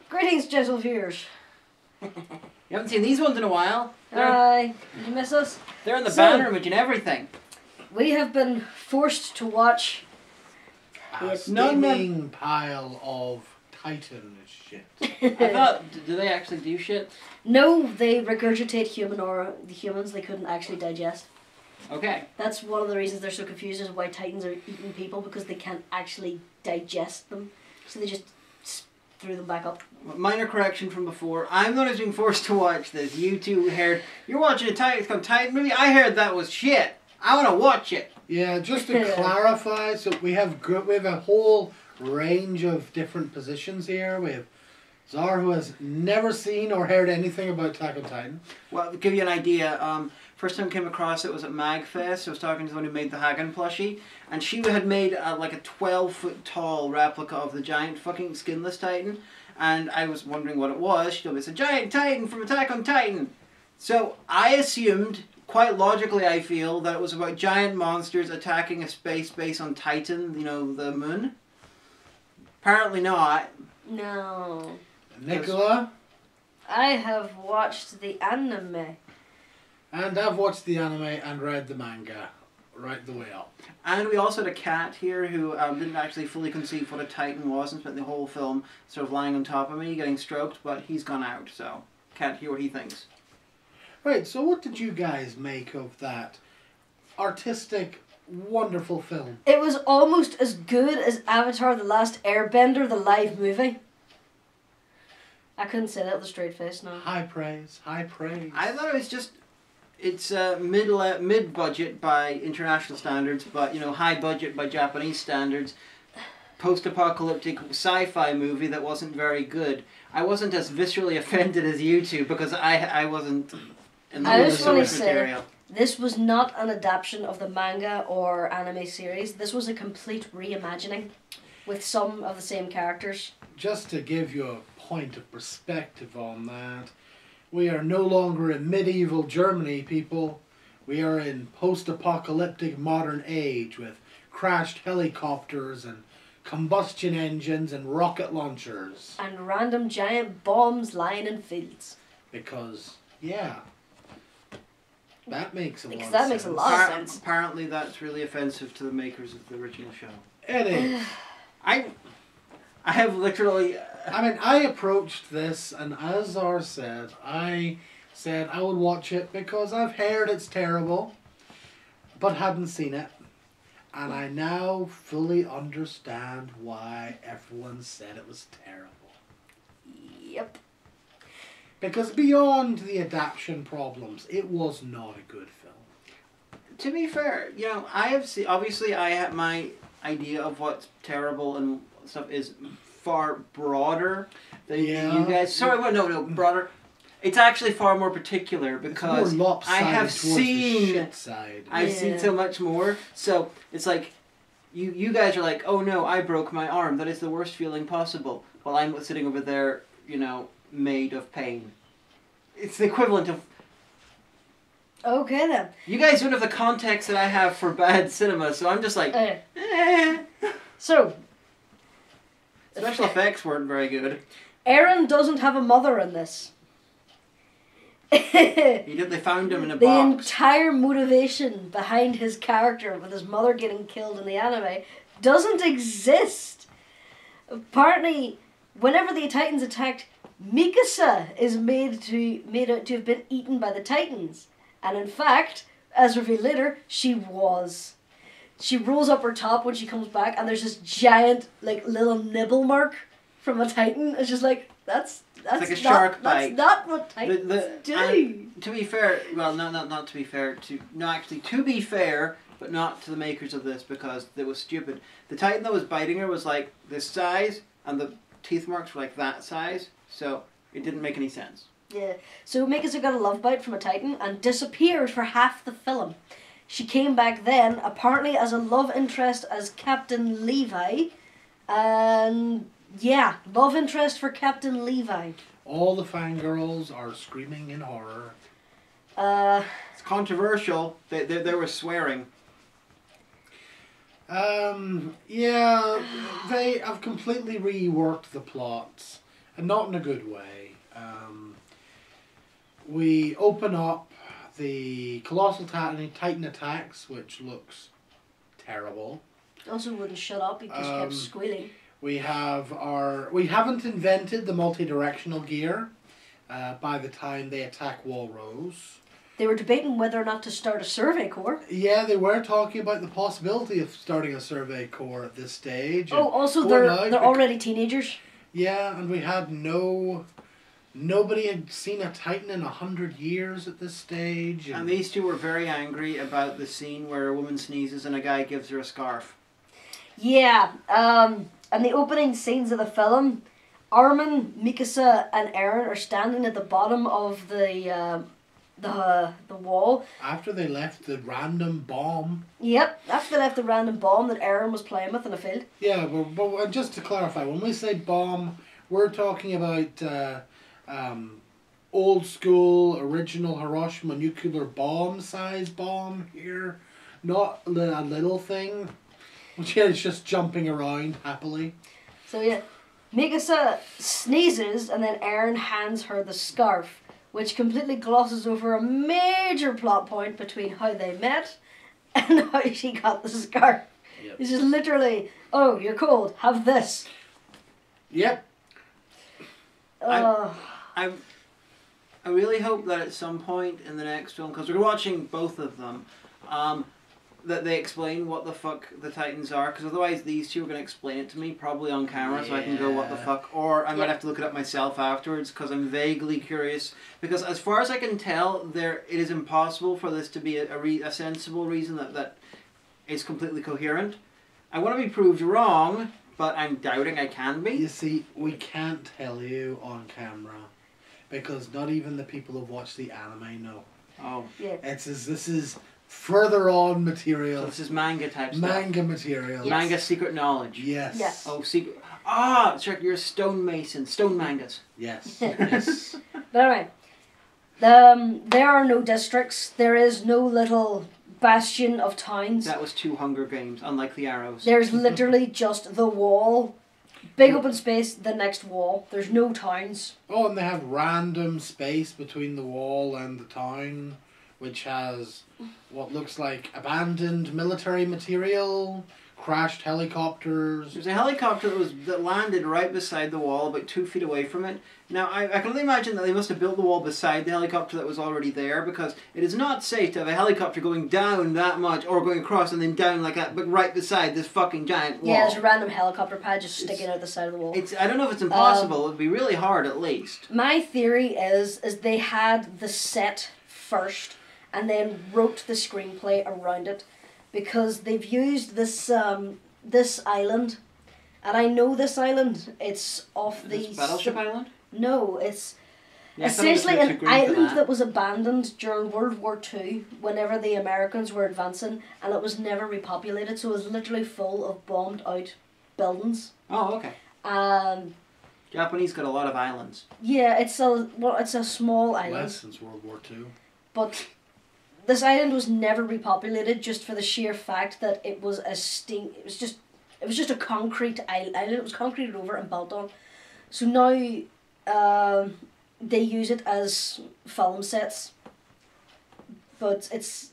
Greetings, gentle viewers. You haven't seen these ones in a while. Did you miss us? They're in the banner image and everything. We have been forced to watch a steaming pile of Titan shit. I thought, do they actually do shit? No, they regurgitate the humans they couldn't actually digest. Okay. That's one of the reasons they're so confused as why Titans are eating people, because they can't actually digest them. So they just threw them back up. Minor correction from before. I'm not being forced to watch this. You two heard, you're watching a Titan movie? I heard that was shit. I want to watch it. Yeah, just to clarify, so we have a whole range of different positions here. We have Czar, who has never seen or heard anything about Attack on Titan. Well, to give you an idea, first time I came across it was at MagFest. I was talking to the one who made the Hagen plushie, and she had made like a 12-foot tall replica of the giant fucking skinless Titan, and I was wondering what it was. She told me it's a giant Titan from Attack on Titan. So I assumed, quite logically I feel, that it was about giant monsters attacking a space base on Titan, you know, the moon. Apparently not. No. Nicola? I have watched the anime. And I've watched the anime and read the manga right the way up. And we also had a cat here who didn't actually fully conceive what a Titan was and spent the whole film sort of lying on top of me, getting stroked, but he's gone out, so can't hear what he thinks. Right, so what did you guys make of that artistic, wonderful film? It was almost as good as Avatar The Last Airbender, the live movie. I couldn't say that with a straight face, no. High praise, high praise. I thought it was just, it's mid-budget by international standards, but, you know, high budget by Japanese standards. Post-apocalyptic sci-fi movie that wasn't very good. I wasn't as viscerally offended as you two because I wasn't in the source material. This was not an adaptation of the manga or anime series. This was a complete reimagining with some of the same characters. Just to give you a point of perspective on that, we are no longer in medieval Germany, people. We are in post-apocalyptic modern age with crashed helicopters and combustion engines and rocket launchers. And random giant bombs lying in fields. Because, yeah, that makes a lot of sense. That makes a lot of sense. Apparently that's really offensive to the makers of the original show. Eddie. I have literally... I mean, I approached this, and as Czar said, I said I would watch it because I've heard it's terrible, but hadn't seen it. And I now fully understand why everyone said it was terrible. Yep. Because beyond the adaptation problems, it was not a good film. To be fair, you know, I have seen... Obviously, I have my idea of what's terrible and stuff is far broader than you guys. Sorry, well, no, broader. It's actually far more particular because I have seen I've seen so much more. So it's like you guys are like, oh no, I broke my arm. That is the worst feeling possible. While I'm sitting over there, you know, made of pain. It's the equivalent of. Okay then. You guys don't have the context that I have for bad cinema, so I'm just like, So. Special effects weren't very good. Aaron doesn't have a mother in this. They found him in a box. The entire motivation behind his character with his mother getting killed in the anime doesn't exist. Apparently, whenever the Titans attacked, Mikasa is made out to have been eaten by the Titans. And in fact, as revealed later, she was. She rolls up her top when she comes back, and there's this giant, like, little nibble mark from a Titan. It's just like, that's like a shark bite. That's not what Titans do. To be fair, well, not to be fair. To be fair, but not to the makers of this because it was stupid. The Titan that was biting her was like this size, and the teeth marks were like that size, so it didn't make any sense. Yeah. So Mikasa got a love bite from a Titan and disappeared for half the film. She came back then, apparently as a love interest as Captain Levi. And yeah, love interest for Captain Levi. All the fangirls are screaming in horror. It's controversial. They were swearing. Yeah, they have completely reworked the plots, and not in a good way. We open up the Colossal Titan attacks, which looks terrible. Also wouldn't shut up, he just kept squealing. We haven't invented the multi-directional gear by the time they attack Walrose. They were debating whether or not to start a survey corps. Yeah, they were talking about the possibility of starting a survey corps at this stage. Oh, also they're already teenagers. Yeah, and we had nobody had seen a Titan in 100 years at this stage. And these two were very angry about the scene where a woman sneezes and a guy gives her a scarf. Yeah, and the opening scenes of the film, Armin, Mikasa, and Eren are standing at the bottom of the wall. After they left the random bomb. Yep, after they left the random bomb that Eren was playing with in a field. Yeah, but just to clarify, when we say bomb, we're talking about old school, original Hiroshima nuclear bomb size bomb here. Not a little thing, which is just jumping around happily. So yeah, Mikasa sneezes and then Eren hands her the scarf, which completely glosses over a major plot point between how they met and how she got the scarf. Yep. It's just literally, oh, you're cold, have this. Yep. I really hope that at some point in the next film, because we're watching both of them, that they explain what the fuck the Titans are, because otherwise these two are going to explain it to me, probably on camera, so I can go, what the fuck, or I might have to look it up myself afterwards, because I'm vaguely curious, because as far as I can tell, it is impossible for this to be a sensible reason that is completely coherent. I want to be proved wrong, but I'm doubting I can be. You see, we can't tell you on camera, because not even the people who've watched the anime know. Oh. Yeah. This is further on material. So this is manga type stuff. Manga material. Yes. Manga secret knowledge. Yes. Yes. Oh, secret. Ah, sure, you're a stonemason. Stone mangas. Yes. Yes. But anyway, there are no districts. There is no little bastion of towns. That was 2 Hunger Games, unlike the arrows. There's literally just the wall. Big open space, the next wall. There's no towns. Oh, and they have random space between the wall and the town, which has what looks like abandoned military material, crashed helicopters. There's a helicopter that landed right beside the wall, about 2 feet away from it. Now, I can only imagine that they must have built the wall beside the helicopter that was already there, because it is not safe to have a helicopter going down that much, or going across and then down like that, but right beside this fucking giant wall. Yeah, there's a random helicopter pad just sticking out the side of the wall. I don't know if it's impossible. It would be really hard, at least. My theory is they had the set first, and then wrote the screenplay around it, because they've used this island, and I know this island. It's off the Battleship Island. No, it's Yeah, essentially I thought it was an green for island that. that was abandoned during World War II whenever the Americans were advancing, and it was never repopulated, so it was literally full of bombed out buildings. Oh, okay. Japanese got a lot of islands. Yeah, it's a small island. Less since World War II. But this island was never repopulated, just for the sheer fact that it was it was just a concrete island. It was concreted over and built on. So now they use it as film sets. But it's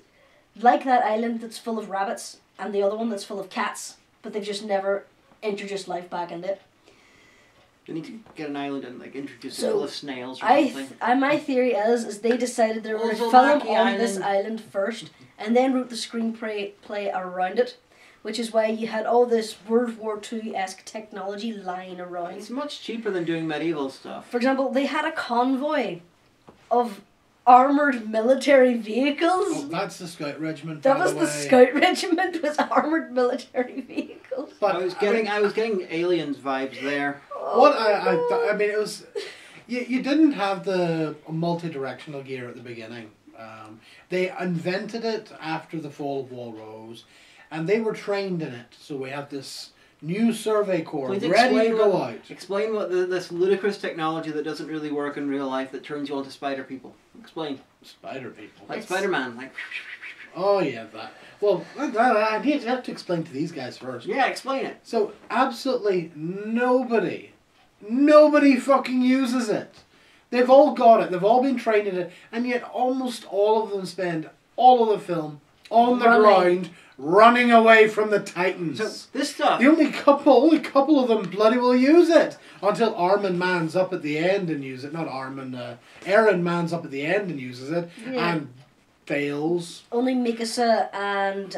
like that island that's full of rabbits and the other one that's full of cats, but they've just never introduced life back into it. They need to get an island and introduce it So, full of snails or something. My theory is they decided they were going to Also film Wacky on this Island. island first, and then wrote the screenplay around it, which is why you had all this World War II-esque technology lying around. It's much cheaper than doing medieval stuff. For example, they had a convoy of armoured military vehicles. Oh, that's the Scout Regiment. That by was the the way. Scout Regiment with armoured military vehicles. But I was getting aliens vibes there. What I mean, it was you didn't have the multi-directional gear at the beginning. They invented it after the fall of Walrose, and they were trained in it. So we have this new survey corps Please ready to explain go what- out. Explain what this ludicrous technology that doesn't really work in real life that turns you onto spider people. Explain. Spider people. Like It's- Spider-Man. Like Oh yeah, that. Well, I need to have to explain to these guys first. Yeah, explain it. So absolutely nobody fucking uses it. They've all got it. They've all been trained in it, and yet almost all of them spend all of the film on the ground, running away from the Titans. So this stuff. The only couple of them bloody will use it until Armin mans up at the end and use it. Not Armin, Aaron mans up at the end and uses it and fails. Only Mikasa and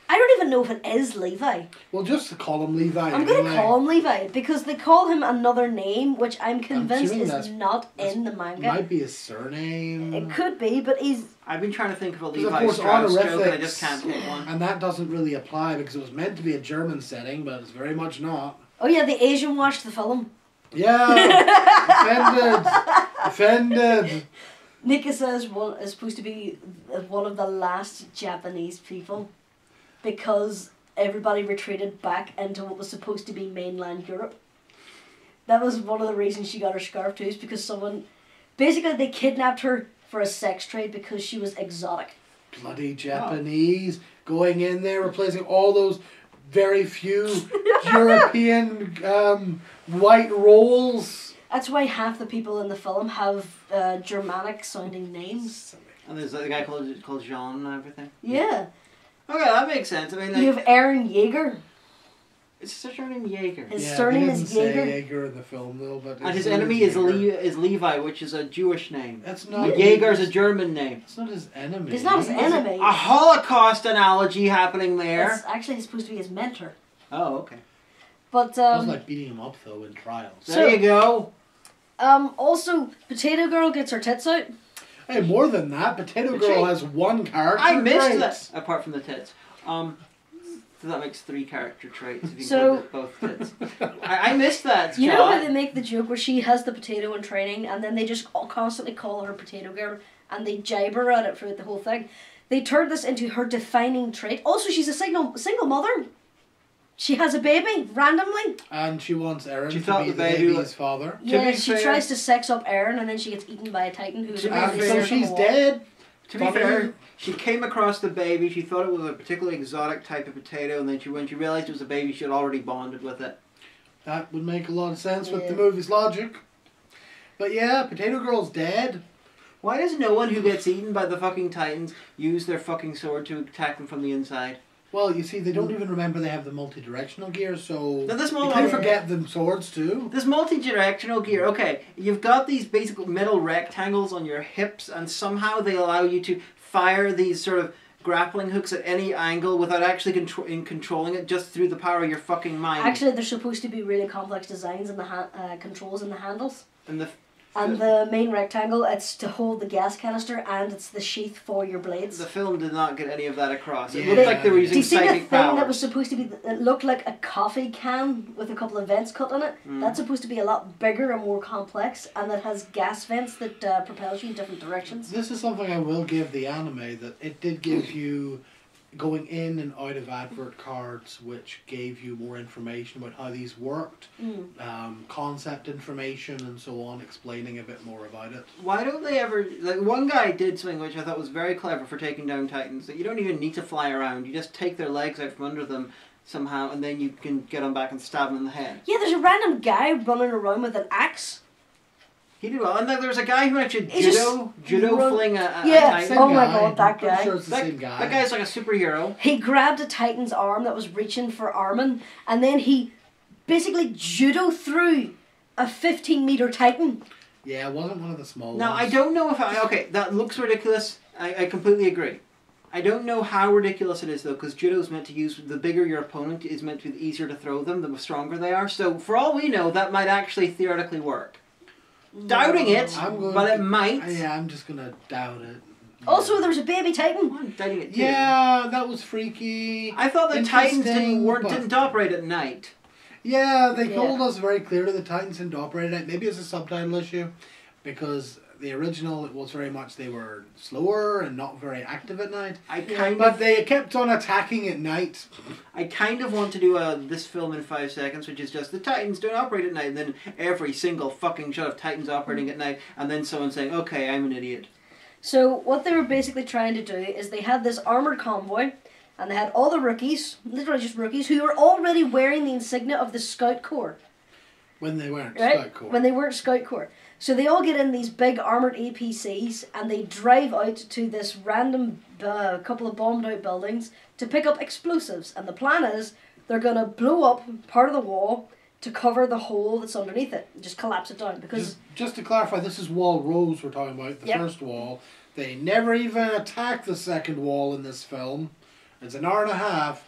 I don't even know if it is Levi. Well, just to call him Levi. I'm going to call him Levi because they call him another name, which I'm convinced is not in the manga. Might be his surname. It could be, but he's. I've been trying to think of a Of Levi course, Strauss joke, and I honorifics, just can't hit one. and that doesn't really apply because it was meant to be a German setting, but it's very much not. Oh yeah, the Asian watched the film. Yeah, offended. Mikasa is supposed to be one of the last Japanese people because everybody retreated back into what was supposed to be mainland Europe. That was one of the reasons she got her scarf too, is because basically they kidnapped her for a sex trade because she was exotic. Bloody Japanese going in there, replacing all those very few European white roles. That's why half the people in the film have Germanic sounding names. And there's a guy called Jean and everything. Yeah. Okay, that makes sense. I mean, like, You have Aaron Yeager. it's such a name Jaeger. His surname is Yeager. Jaeger in the film though, but And his enemy is Levi, which is a Jewish name. That's not. Jaeger is a German name. It's not his enemy. He's not his enemy. A Holocaust analogy happening there. It's actually supposed to be his mentor. Oh, okay. But It was like beating him up though in trials. There you go. also Potato Girl gets her tits out. Hey, more than that, Potato Girl has one character I missed trait. that. Apart from the tits. So that makes 3 character traits if you So- include both tits. I missed that. You know how John. they make the joke where she has the potato in training and then they just constantly call her Potato Girl and they jibe her at it throughout the whole thing. They turned this into her defining trait. Also, she's a single mother. She has a baby randomly. And she wants Aaron She to thought be the the baby baby's was- father. Yeah, be she fair- tries to sex up Aaron and then she gets eaten by a titan who's To be And fair- so she's dead. To be fair, she came across the baby, she thought it was a particularly exotic type of potato, and then when she realized it was a baby, she had already bonded with it. That would make a lot of sense with the Yeah. movie's logic. But yeah, Potato Girl's dead. Why does no one who gets eaten by the fucking Titans use their fucking sword to attack them from the inside? Well, you see, they don't even remember they have the multi-directional gear, so Now, this they moment- kind of forget them swords too. This multi-directional gear, okay, you've got these basic metal rectangles on your hips, and somehow they allow you to fire these sort of grappling hooks at any angle without actually controlling it, just through the power of your fucking mind. Actually, there's supposed to be really complex designs in the controls in the handles. And And the main rectangle, it's to hold the gas canister and it's the sheath for your blades. the film did not get any of that across. It Yeah. looked like they were Do using you see the psychic thing powers. that was supposed to be, it looked like a coffee can with a couple of vents cut in it? That's supposed to be a lot bigger and more complex, and it has gas vents that propels you in different directions. This is something I will give the anime, that it did give you going in and out of advert cards, which gave you more information about how these worked, concept information and so on, explaining a bit more about it. Why don't they ever... Like, one guy did something which I thought was very clever for taking down Titans, that you don't even need to fly around. You just take their legs out from under them somehow, and then you can get them back and stab them in the head. Yeah, there's a random guy running around with an axe. He did well. And then there was a guy who actually He's judo run- fling a Yeah. Titan. Same Oh my guy. God, that I'm guy. sure it's the same guy. That guy's like a superhero. He grabbed a titan's arm that was reaching for Armin, and then he basically judo through a 15-meter titan. Yeah, it wasn't one of the small Now, ones. I don't know if okay, that looks ridiculous. I completely agree. I don't know how ridiculous it is, though, because judo is meant to use... The bigger your opponent is meant to be easier to throw them, the stronger they are. So, for all we know, that might actually theoretically work. Doubting it, but it might. Yeah, I'm just gonna doubt it. Also, there's a baby titan. I'm doubting it too. Yeah, that was freaky. I thought the Titans Interesting, but- didn't operate at night. Yeah, they Yeah. told us very clearly the Titans didn't operate at. Maybe it's a subtitle issue, because the original, it was very much they were slower and not very active at night. But they kept on attacking at night. I kind of want to do this film in 5 seconds, which is just the Titans don't operate at night, and then every single fucking shot of Titans operating at night, and then someone saying, "Okay, I'm an idiot." So what they were basically trying to do is they had this armoured convoy, and they had all the rookies, literally just rookies, who were already wearing the insignia of the Scout Corps. When they weren't Right? Scout Corps. When they weren't Scout Corps. So they all get in these big armoured APCs, and they drive out to this random couple of bombed out buildings to pick up explosives. And the plan is they're going to blow up part of the wall to cover the hole that's underneath it. Just collapse it down. Because just to clarify, this is Wall Rose we're talking about, the first wall. They never even attack the second wall in this film. It's an hour and a half.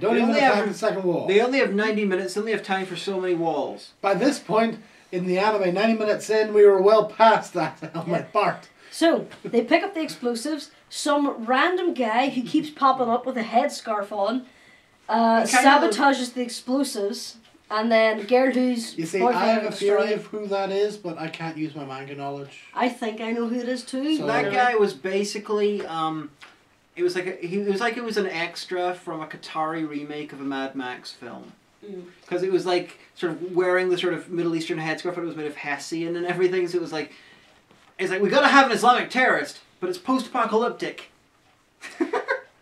Don't even attack the second wall. They only have 90 minutes. They only have time for so many walls. By this point in the anime, 90 minutes in, we were well past that element part. So, they pick up the explosives. Some random guy who keeps popping up with a headscarf on sabotages the explosives. And then girl who's... You see, I have a theory of who that is, but I can't use my manga knowledge. I think I know who it is too. So that guy was basically... it was like it was an extra from a Qatari remake of a Mad Max film. Because it was like sort of wearing the sort of Middle Eastern headscarf, but it was made of Hessian and everything. So it was like... It's like, we gotta have an Islamic terrorist, but it's post-apocalyptic.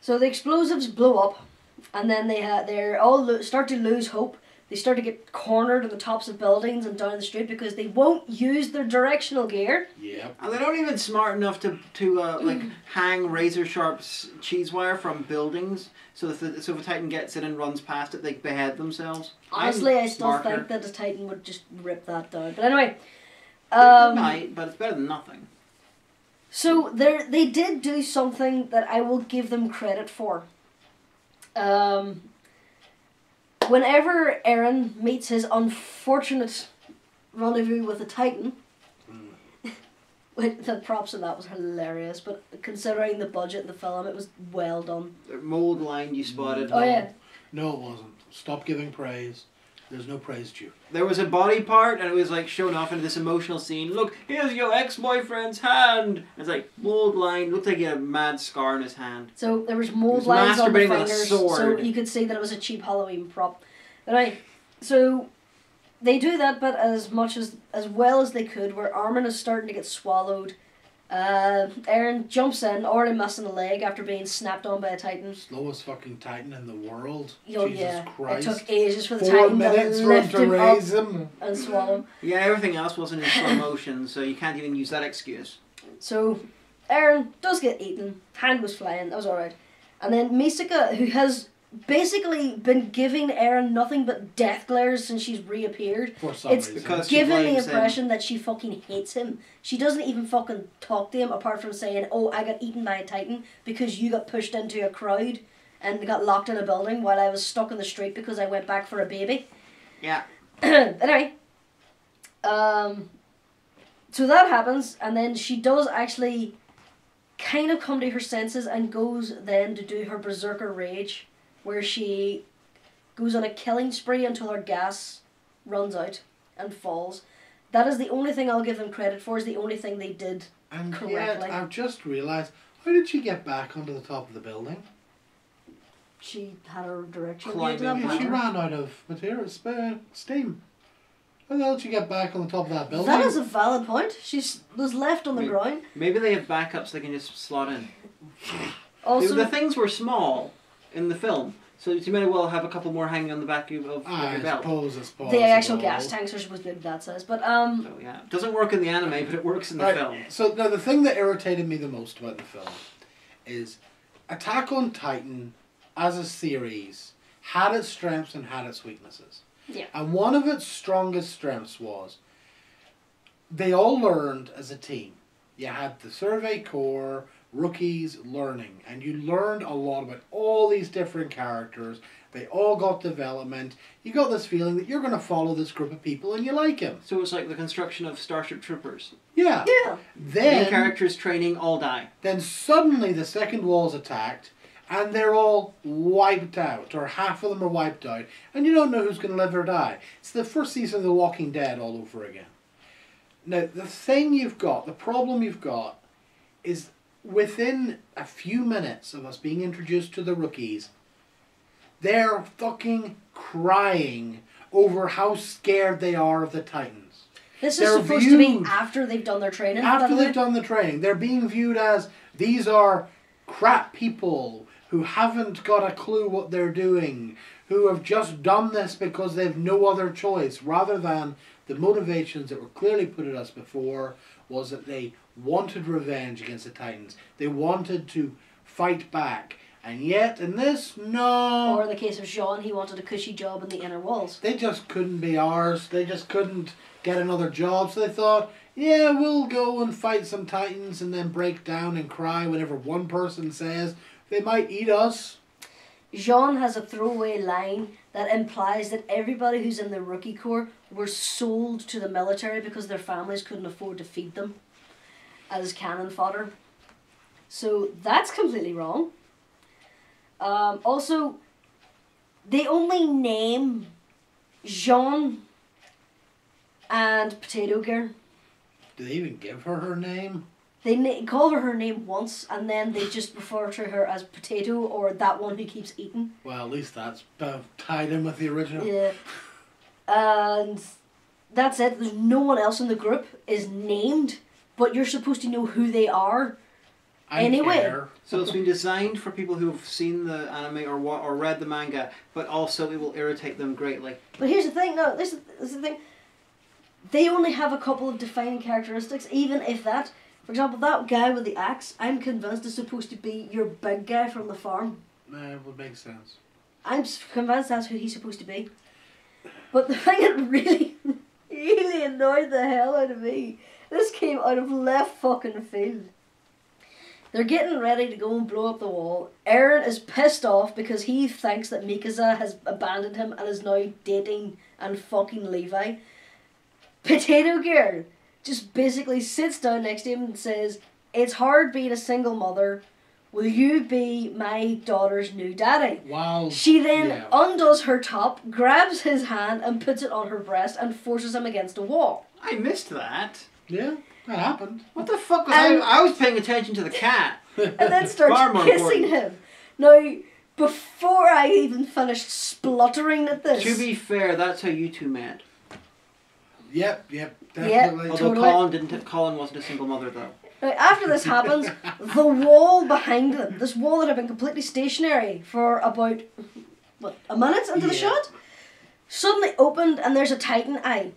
So the explosives blow up, and then they're all start to lose hope. They start to get cornered on the tops of buildings and down the street because they won't use their directional gear. Yep. And they're not even smart enough to like hang razor sharp cheese wire from buildings. So if the Titan gets in and runs past it, they behead themselves. Honestly, I still think that the Titan would just rip that down. But anyway, it might, but it's better than nothing. So they did do something that I will give them credit for. Whenever Eren meets his unfortunate rendezvous with the Titan, the props of that was hilarious, but considering the budget in the film, it was well done. The mold line you spotted. Oh yeah. No, it wasn't. Stop giving praise. There's no praise due. There was a body part, and it was like shown off into this emotional scene. Look, here's your ex-boyfriend's hand. It's like mold line. Looked like he had a mad scar in his hand. So there was mold lines on the fingers, so you could see that it was a cheap Halloween prop. Right. So they do that, but as well as they could, where Armin is starting to get swallowed. Eren jumps in, already missing a leg after being snapped on by a Titan. Slowest fucking Titan in the world. Oh, Jesus Christ. It took ages for the 4 Titan minutes to for him lift to him raise up him. and swallow him. Yeah, everything else wasn't in slow motion, so you can't even use that excuse. So Eren does get eaten. Hand was flying. That was alright. And then Misaka, who has basically been giving Eren nothing but death glares since she's reappeared. For some reason. Because given the impression that she fucking hates him. She doesn't even fucking talk to him apart from saying, oh, I got eaten by a Titan because you got pushed into a crowd and got locked in a building while I was stuck in the street because I went back for a baby. Yeah. Anyway. So that happens, and then she does actually kind of come to her senses and goes then to do her berserker rage, where she goes on a killing spree until her gas runs out and falls. That is the only thing I'll give them credit for, is the only thing they did correctly. Yet, I've just realised, how did she get back onto the top of the building? She had her direction. She ran out of material, steam. How the hell did she get back on the top of that building? That is a valid point. She was left on the ground. Maybe they have backups they can just slot in. Also, the things were small in the film, so you may well have a couple more hanging on the back of your belt. I suppose. The actual gas tanks are supposed to be that size, but So yeah, it doesn't work in the anime, but it works in the film. So now the thing that irritated me the most about the film is Attack on Titan as a series had its strengths and had its weaknesses. Yeah. And one of its strongest strengths was they all learned as a team. You had the Survey Corps, rookies learning, and you learned a lot about all these different characters. They all got development. You got this feeling that you're going to follow this group of people and you like them. So it's like the construction of Starship Troopers. Yeah. Yeah. Then main characters training all die. Then suddenly the second wall's attacked and they're all wiped out, or half of them are wiped out, and you don't know who's going to live or die. It's the first season of The Walking Dead all over again. Now, the problem you've got is within a few minutes of us being introduced to the rookies, they're fucking crying over how scared they are of the Titans. This is supposed to be after they've done their training. After they've done the training. They're being viewed as, these are crap people who haven't got a clue what they're doing, who have just done this because they've no other choice, rather than the motivations that were clearly put at us before was that they wanted revenge against the Titans. They wanted to fight back. And yet, in this, no. Or in the case of Jean, he wanted a cushy job in the inner walls. They just couldn't be ours. They just couldn't get another job. So they thought, yeah, we'll go and fight some Titans and then break down and cry whenever one person says they might eat us. Jean has a throwaway line that implies that everybody who's in the Rookie Corps were sold to the military because their families couldn't afford to feed them as cannon fodder. So that's completely wrong. Also, they only name Jean and Potato Girl. Do they even give her name? They call her name once, and then they just refer to her as Potato, or that one who keeps eating. Well, at least that's tied in with the original. Yeah. And that's it. There's no one else in the group is named, but you're supposed to know who they are. Anyway. So it's been designed for people who have seen the anime or read the manga, but also it will irritate them greatly. But here's the thing, no, this is the thing. They only have a couple of defining characteristics, even if that. For example, that guy with the axe, I'm convinced is supposed to be your big guy from the farm. It would make sense. I'm convinced that's who he's supposed to be. But the thing that really, really annoyed the hell out of me, this came out of left fucking field. They're getting ready to go and blow up the wall. Eren is pissed off because he thinks that Mikasa has abandoned him and is now dating and fucking Levi. Potato Girl just basically sits down next to him and says, "It's hard being a single mother. Will you be my daughter's new daddy?" Wow. She then undoes her top, grabs his hand and puts it on her breast and forces him against a wall. I missed that. Yeah, that happened. What the fuck was I was paying attention to the cat. And then starts kissing him. Now, before I even finished spluttering at this... To be fair, that's how you two met. Yep, definitely. Yep, Although totally. Colin wasn't a single mother though. Now, after this happens, the wall behind them, this wall that had been completely stationary for about, a minute into the shot, suddenly opened and there's a Titan eye.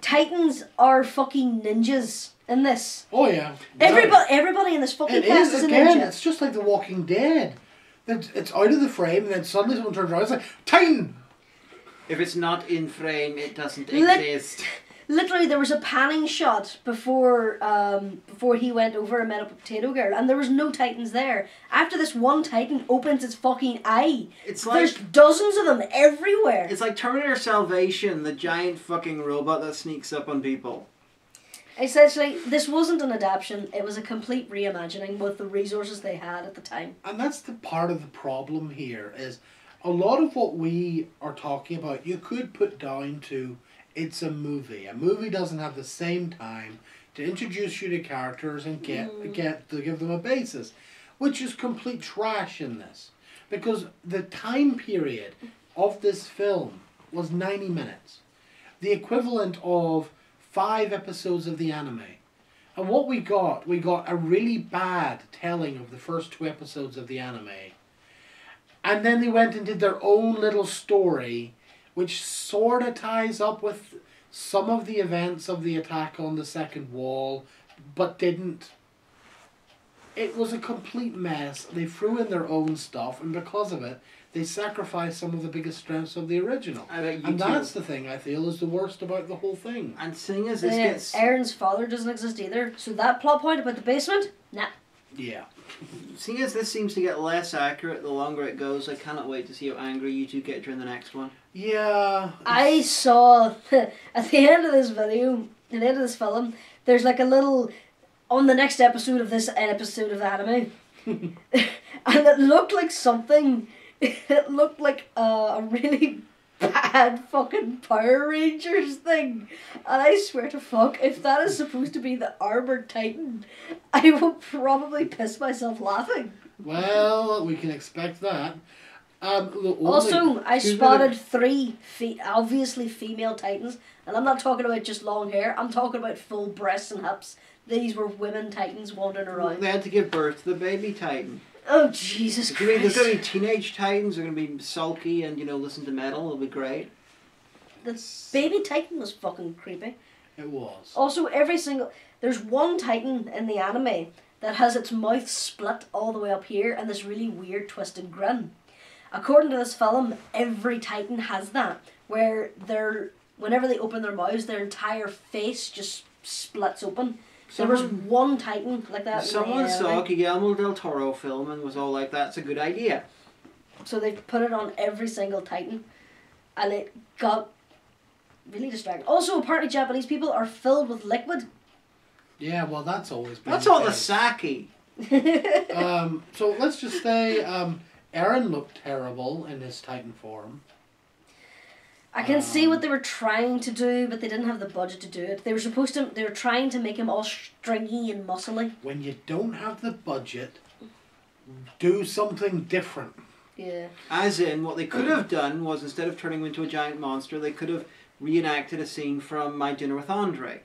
Titans are fucking ninjas in this. Oh yeah. Everybody in this fucking cast is a ninja. It's just like The Walking Dead. It's out of the frame and then suddenly someone turns around and it's like, Titan! If it's not in frame, it doesn't exist. Literally, there was a panning shot before he went over and met up with Potato Girl, and there was no Titans there. After this one Titan opens its fucking eye, there's dozens of them everywhere. It's like Terminator Salvation, the giant fucking robot that sneaks up on people. Essentially, this wasn't an adaptation, it was a complete reimagining with the resources they had at the time. And that's the part of the problem here, is a lot of what we are talking about, you could put down to it's a movie. A movie doesn't have the same time to introduce you to characters and get to give them a basis, which is complete trash in this. Because the time period of this film was 90 minutes. The equivalent of 5 episodes of the anime. And what we got a really bad telling of the first 2 episodes of the anime. And then they went and did their own little story, which sort of ties up with some of the events of the attack on the second wall, but didn't. It was a complete mess. They threw in their own stuff, and because of it, they sacrificed some of the biggest strengths of the original. And that's the thing I feel is the worst about the whole thing. And seeing as this gets... Eren's father doesn't exist either, so that plot point about the basement, nah. Yeah. Seeing as this seems to get less accurate the longer it goes, I cannot wait to see how angry you two get during the next one. Yeah. I saw, at the end of this video, at the end of this film, there's like a little, on the next episode of this episode of the anime, and it looked like something, it looked like a really bad fucking Power Rangers thing. And I swear to fuck, if that is supposed to be the Armored Titan, I will probably piss myself laughing. Well, we can expect that. Also, I spotted three obviously female titans, and I'm not talking about just long hair. I'm talking about full breasts and hips. These were women titans wandering around. They had to give birth to the baby titan. Oh, Jesus Christ. There's going to be teenage titans. They're going to be sulky and, listen to metal. It'll be great. The baby titan was fucking creepy. It was. Also, there's one titan in the anime that has its mouth split all the way up here and this really weird twisted grin. According to this film, every titan has that, where whenever they open their mouths, their entire face just splits open. There was one titan like that. Someone saw a Guillermo del Toro film and was all like, that's a good idea. So they put it on every single titan, and it got really distracting. Also, apparently Japanese people are filled with liquid. Yeah, well, that's always been That's all the sake. So let's just say Eren looked terrible in his titan form. I can see what they were trying to do, but they didn't have the budget to do it. They were trying to make him all stringy and muscly. When you don't have the budget, do something different. Yeah. As in, what they could have done was, instead of turning him into a giant monster, they could have reenacted a scene from My Dinner with Andre.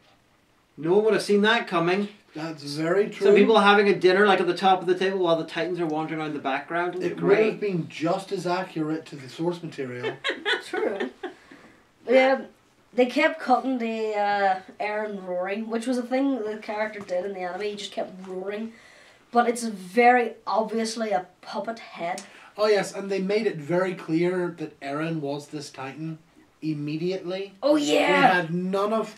No one would have seen that coming. That's very true. Some people having a dinner like at the top of the table while the Titans are wandering around the background. It would have been just as accurate to the source material. True. Yeah, they kept cutting the Eren roaring, which was a thing the character did in the anime. He just kept roaring. But it's very obviously a puppet head. Oh yes, and they made it very clear that Eren was this Titan immediately. Oh yeah! We had none of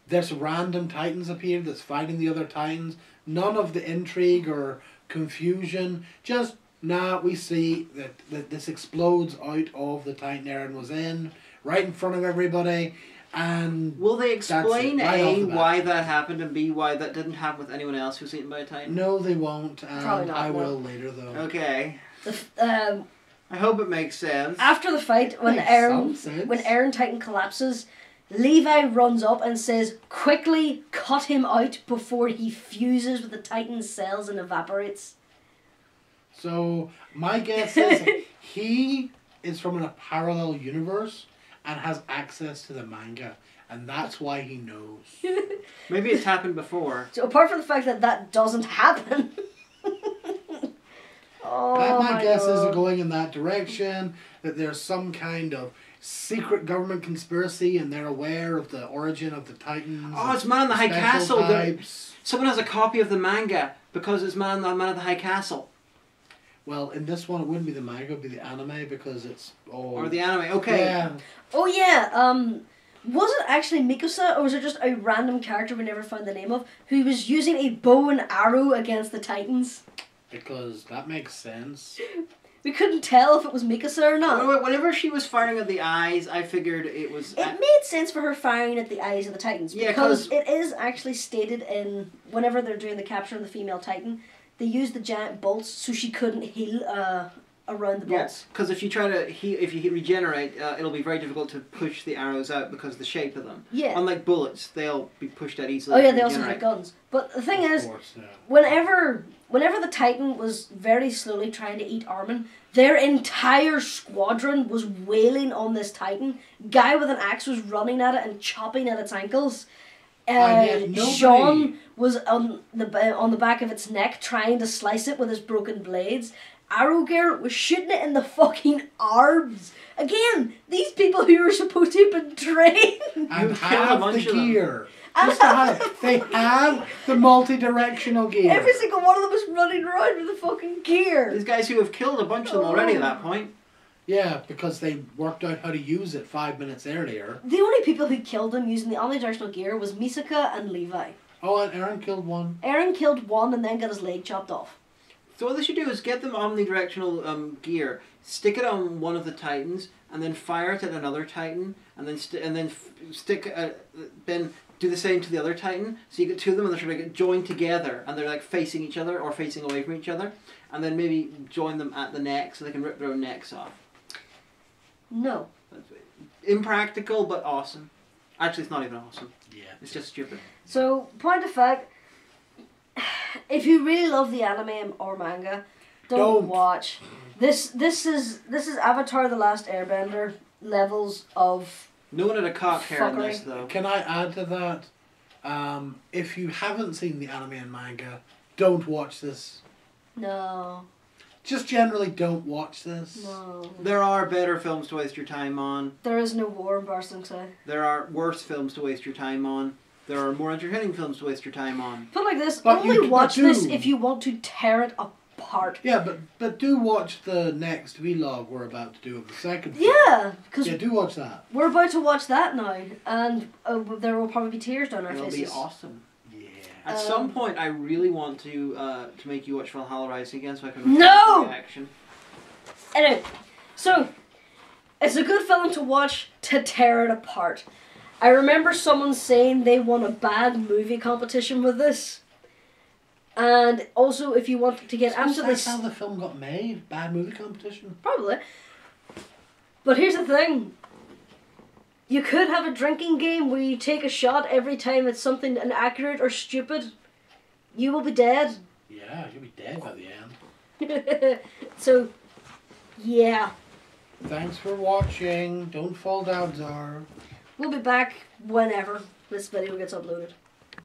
this random Titans appear that's fighting the other Titans. None of the intrigue or confusion. Just, we see that this explodes out of the Titan Eren was in, right in front of everybody. And will they explain right why that happened, and B, why that didn't happen with anyone else who's eaten by a Titan? No, they won't. Probably not, I will later though. Okay. I hope it makes sense. After the fight, when Eren Titan collapses, Levi runs up and says, "Quickly cut him out before he fuses with the Titan's cells and evaporates." So my guess is he is from a parallel universe and has access to the manga, and that's why he knows. Maybe it's happened before. So apart from the fact that doesn't happen. My guess is going in that direction, that there's some kind of secret government conspiracy and they're aware of the origin of the Titans. Oh, it's Man in the High Castle. Someone has a copy of the manga because it's Man in the High Castle. Well, in this one it wouldn't be the manga, it would be the anime because it's... Or the anime, okay. Yeah. Oh yeah, was it actually Mikasa, or was it just a random character we never found the name of, who was using a bow and arrow against the Titans? Because that makes sense. We couldn't tell if it was Mikasa or not. Whenever she was firing at the eyes, I figured it was... It made sense for her firing at the eyes of the Titans. Yeah, because it is actually stated in... Whenever they're doing the capture of the female Titan, they use the giant bolts so she couldn't heal around the bolts. Yes, because if you try to if you regenerate, it'll be very difficult to push the arrows out because of the shape of them. Yeah. Unlike bullets, they'll be pushed out easily. Oh yeah, they also have guns. But the thing is, whenever the Titan was very slowly trying to eat Armin, their entire squadron was wailing on this Titan. Guy with an axe was running at it and chopping at its ankles. Sean was on the back of its neck trying to slice it with his broken blades. Arrow Girl was shooting it in the fucking arms. Again, these people who are supposed to have been trained. And have the gear. They have the multi-directional gear. Every single one of them was running around with the fucking gear. These guys who have killed a bunch of them already at that point. Yeah, because they worked out how to use it 5 minutes earlier. The only people who killed them using the omnidirectional gear was Misaka and Levi. Oh, and Eren killed one. Eren killed one and then got his leg chopped off. So what they should do is get them omnidirectional gear, stick it on one of the Titans, and then fire it at another Titan, and then then do the same to the other Titan. So you get two of them, and they're sort of joined together, and they're like facing each other or facing away from each other, and then maybe join them at the neck so they can rip their own necks off. No. Impractical, but awesome. Actually, it's not even awesome. Yeah. It's just stupid. So, point of fact, if you really love the anime or manga, don't watch. This is Avatar: The Last Airbender levels of. No one had a cock hair in this Fuckery. though. Can I add to that? If you haven't seen the anime and manga, don't watch this. No. Just generally don't watch this. No. There are better films to waste your time on. There is no war in Barsling Say. There are worse films to waste your time on. There are more entertaining films to waste your time on. Put like this, But only you watch do. this if you want to tear it apart. Yeah, but do watch the next vlog we're about to do of the second film. Yeah, because Yeah, do watch that. we're about to watch that now, and there will probably be tears down our It'll faces. be awesome. Yeah. At some point, I really want to make you watch Valhalla Rising again, so I can No! record the reaction. Anyway, so it's a good film to watch to tear it apart. I remember someone saying they won a bad movie competition with this. And also, if you want to get That's absolutely... how the film got made. Bad movie competition. Probably. But here's the thing. You could have a drinking game where you take a shot every time it's something inaccurate or stupid. You will be dead. Yeah, you'll be dead by the end. So, yeah. Thanks for watching. Don't fall down, Zara. We'll be back whenever this video gets uploaded.